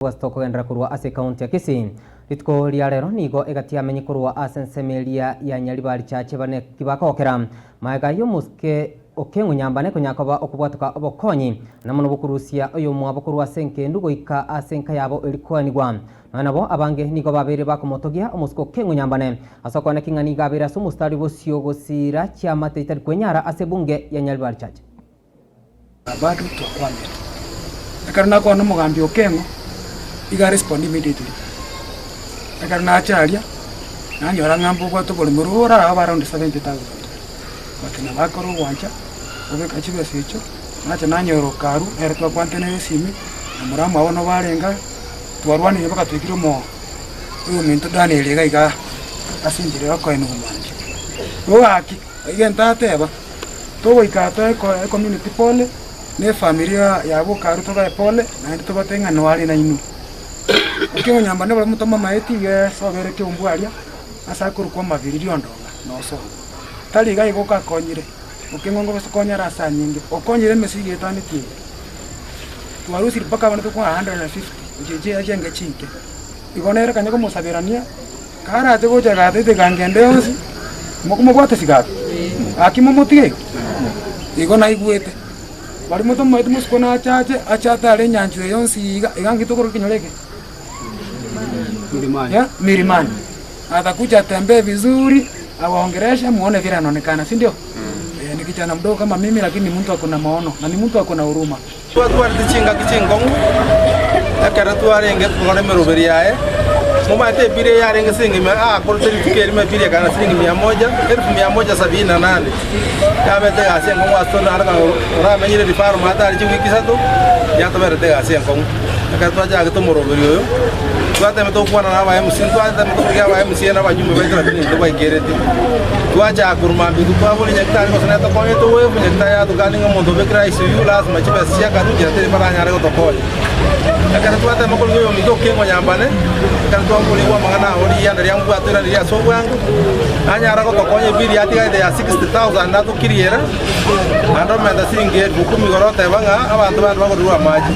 Kugendera kurwa ase kaunti ya Kisii ritko ria rero nigo egatia menyi kurwa ase nsemelia ya Nyaribari chache bane kibakokera maega yo muske okengu nyambane kunyakoba okubwatuka obokonyi namuno bukurusia oyo mwabo kurwa senke ndugo ika asenka yabo elikwanigwa nabo abange nigo babere bakomotogia omusko okengu nyambane asokone kingani gabera sumustari bosio gosira chiamate itari kwenyara ase bunge ya Nyaribari chache abadu twakwamira akarna ko no mugambi okengu iga respond immediately akarna acharia nanyora ngambo kwa to boli murura around 70,000 bakina bakoro wancha obeka chibe secho nacha nanyoro karu eretwa kwantene simi amuramu abono barenga twarwani baka twikiro mo uyu minto Daniel iga asinjire bako eno manje waki igenta teba to ikato community pole ne familia yabo karu to ga pole na to batenga no ali na inu Okengu nyambane bala mutoma maeti ye sobere ke umbwaria asa kuru kwa maviri ondonga no so tali ga igoka konyire Okengu ngo basokonya rasa nyingi okonyire mesige tani tie twarusi paka bana to kwa 150 jeje ajenge chike igonera kanyako musabirania kara ate goja ga tete gangende onsi mokumo gwate sigato akimo mutige igona igwete bali mutoma maeti musikona achata ale nyanjwe yonsi igangito kuru kinyoreke Milimani. Atakuja tembee vizuri, awaongeresha muone vile anaonekana, si ndio? Ni kijana mdogo kama mimi lakini ni mtu akona maono na ni mtu akona huruma. Watu walichinga kichingongu. Akara tu arenge ngone meroberi yae. Mama te bire yarenge singi me kolte fikeri me bire kana singi 1178. Kabe te asen ngomu astona arga ora menyire di faru mata ali wiki satu. Ya to bere te asen ngomu. Akara tu aja to moroberi yo. Tuate meto kuana na wa MC tuate meto kuya wa MC na wa nyumba baita ni to bai gereti tuacha kurma bi tu babo ni nyakta ko sana to ko to we nyakta ya to gani ngamo to bekra isu yu las ma chiba sia ka tu jate para nyare ko to ko akara tuate mo ko yo mi to ke mo nyambane akara to ko liwa mangana ori ya ndari yangu atira ya so wangu anyara ko to ko nye biri ati ga ya 60,000 na to kiriera ando menda singe bukumi gorote banga abantu bantu bakoduwa maji